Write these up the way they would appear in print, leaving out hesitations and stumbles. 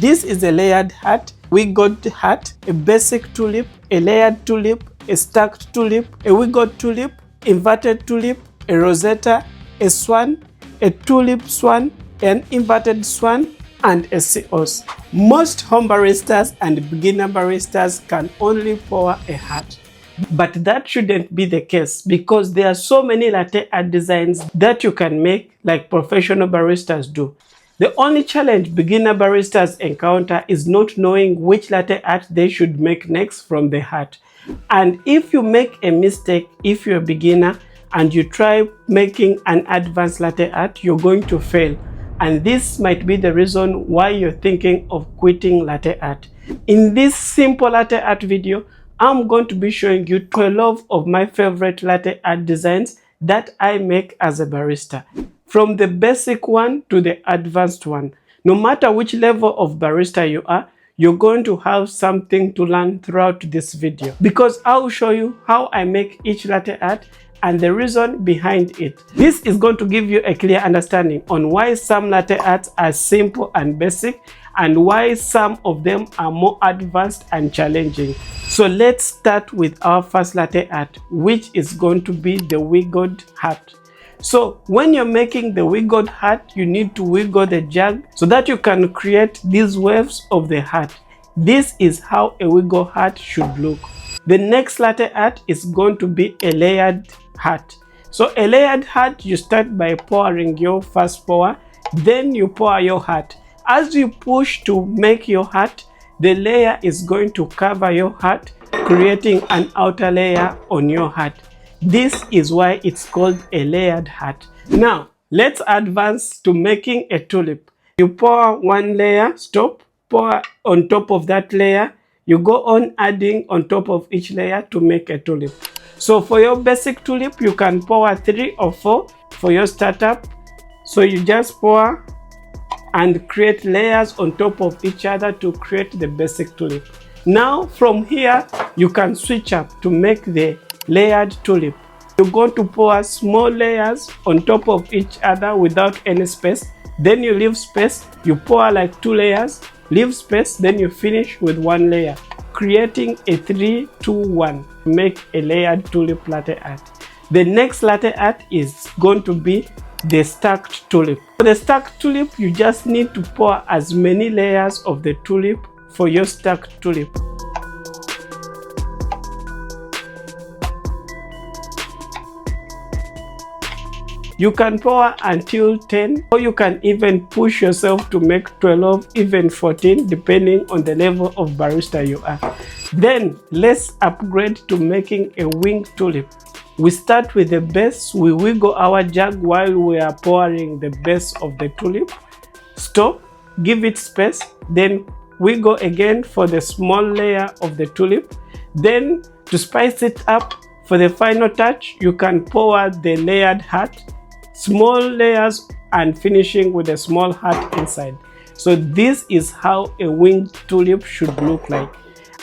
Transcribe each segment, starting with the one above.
This is a layered hat. We got hat, a basic tulip, a layered tulip, a stacked tulip, a wiggled tulip, inverted tulip, a Rosetta, a swan, a tulip swan, an inverted swan, and a seahorse. Most home baristas and beginner baristas can only pour a hat. But that shouldn't be the case because there are so many latte art designs that you can make like professional baristas do. The only challenge beginner baristas encounter is not knowing which latte art they should make next from the hat. And if you make a mistake, if you're a beginner and you try making an advanced latte art, you're going to fail. And this might be the reason why you're thinking of quitting latte art. In this simple latte art video, I'm going to be showing you 12 of my favorite latte art designs that I make as a barista. From the basic one to the advanced one. No matter which level of barista you are, you're going to have something to learn throughout this video. Because I'll show you how I make each latte art and the reason behind it. This is going to give you a clear understanding on why some latte arts are simple and basic and why some of them are more advanced and challenging. So let's start with our first latte art, which is going to be the wiggled hat. So when you're making the wiggled hat, you need to wiggle the jug so that you can create these waves of the hat. This is how a wiggle hat should look. The next latte art is going to be a layered hat. So a layered hat, you start by pouring your first pour, then you pour your hat. As you push to make your hat, the layer is going to cover your hat, creating an outer layer on your hat. This is why it's called a layered hat. Now, let's advance to making a tulip. You pour one layer, stop, pour on top of that layer. You go on adding on top of each layer to make a tulip. So for your basic tulip, you can pour 3 or 4 for your startup. So you just pour and create layers on top of each other to create the basic tulip. Now from here, you can switch up to make the layered tulip. You're going to pour small layers on top of each other without any space. Then you leave space, you pour like 2 layers, leave space, then you finish with 1 layer, creating a 3-2-1 to make a layered tulip latte art. The next latte art is going to be the stacked tulip. For the stacked tulip, you just need to pour as many layers of the tulip for your stacked tulip. You can pour until 10, or you can even push yourself to make 12, even 14, depending on the level of barista you are. Then let's upgrade to making a winged tulip. We start with the base, we wiggle our jug while we are pouring the base of the tulip. Stop, give it space, then wiggle again for the small layer of the tulip. Then to spice it up, for the final touch, you can pour the layered hat, small layers, and finishing with a small hat inside. So this is how a winged tulip should look like.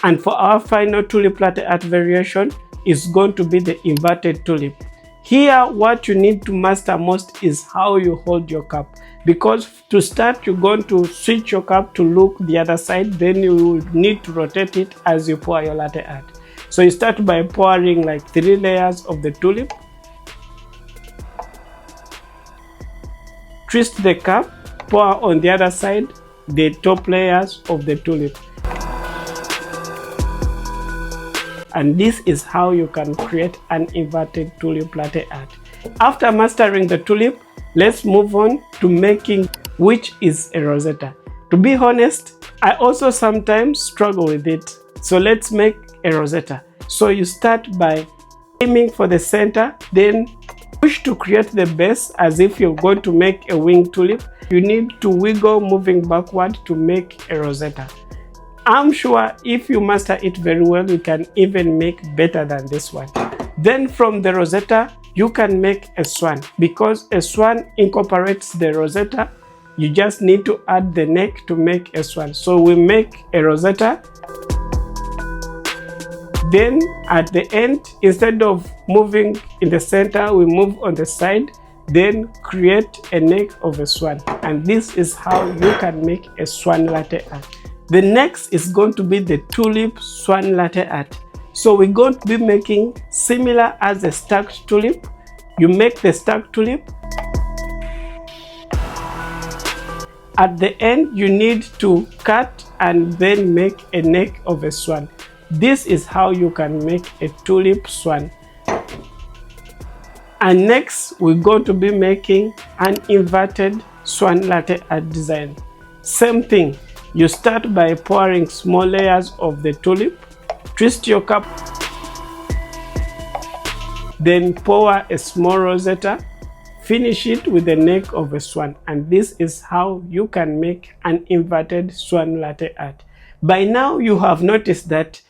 And for our final tulip latte art variation is going to be the inverted tulip. Here, what you need to master most is how you hold your cup. Because to start, you're going to switch your cup to look the other side, then you will need to rotate it as you pour your latte art. So you start by pouring like 3 layers of the tulip. Twist the cup, pour on the other side the top layers of the tulip. And this is how you can create an inverted tulip latte art. After mastering the tulip, let's move on to making which is a Rosetta. To be honest, I also sometimes struggle with it. So let's make a Rosetta. So you start by aiming for the center, then push to create the base as if you're going to make a winged tulip. You need to wiggle moving backward to make a Rosetta. I'm sure if you master it very well, you can even make better than this one. Then from the Rosetta, you can make a swan. Because a swan incorporates the Rosetta, you just need to add the neck to make a swan. So we make a Rosetta. Then at the end, instead of moving in the center, we move on the side. then create a neck of a swan, and this is how you can make a swan latte art. The next is going to be the tulip swan latte art. So we're going to be making similar as a stacked tulip. You make the stacked tulip. At the end, you need to cut and then make a neck of a swan. This is how you can make a tulip swan. And next, we're going to be making an inverted swan latte art design. Same thing, you start by pouring small layers of the tulip, twist your cup, then pour a small Rosetta, finish it with the neck of a swan, and this is how you can make an inverted swan latte art. By now, you have noticed that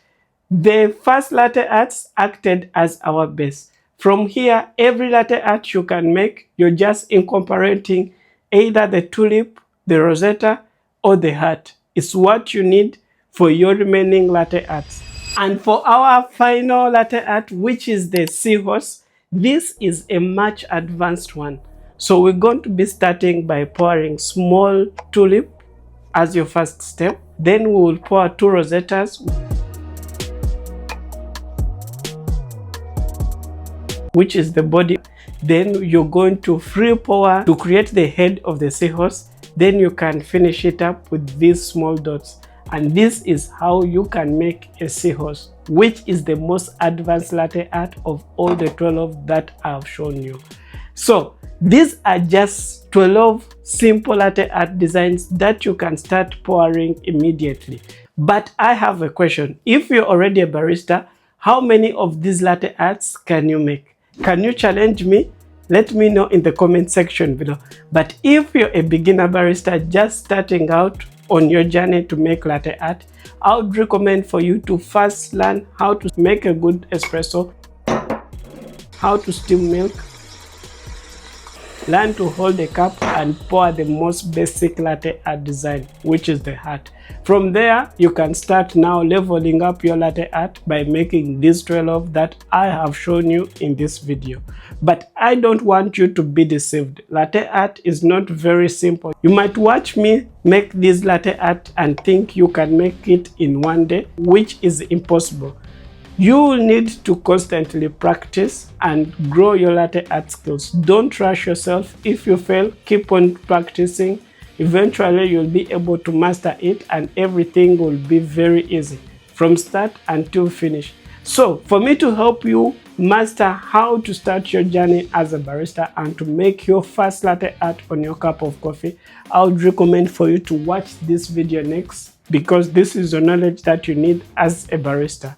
the first latte arts acted as our base. From here, every latte art you can make, you're just incorporating either the tulip, the Rosetta, or the heart. It's what you need for your remaining latte arts. And for our final latte art, which is the seahorse, this is a much advanced one. So we're going to be starting by pouring small tulip as your first step. Then we will pour 2 Rosettas, which is the body. Then you're going to free pour to create the head of the seahorse. Then you can finish it up with these small dots. And this is how you can make a seahorse, which is the most advanced latte art of all the 12 that I've shown you. So these are just 12 simple latte art designs that you can start pouring immediately. But I have a question. If you're already a barista, how many of these latte arts can you make? Can you challenge me? Let me know in the comment section below. But if you're a beginner barista just starting out on your journey to make latte art, I would recommend for you to first learn how to make a good espresso, how to steam milk, learn to hold a cup and pour the most basic latte art design, which is the heart. From there, you can start now leveling up your latte art by making these 12 that I have shown you in this video. But I don't want you to be deceived. Latte art is not very simple. You might watch me make this latte art and think you can make it in one day, which is impossible. You will need to constantly practice and grow your latte art skills. Don't rush yourself. If you fail, keep on practicing. Eventually, you'll be able to master it and everything will be very easy from start until finish. So, for me to help you master how to start your journey as a barista and to make your first latte art on your cup of coffee, I would recommend for you to watch this video next, because this is the knowledge that you need as a barista.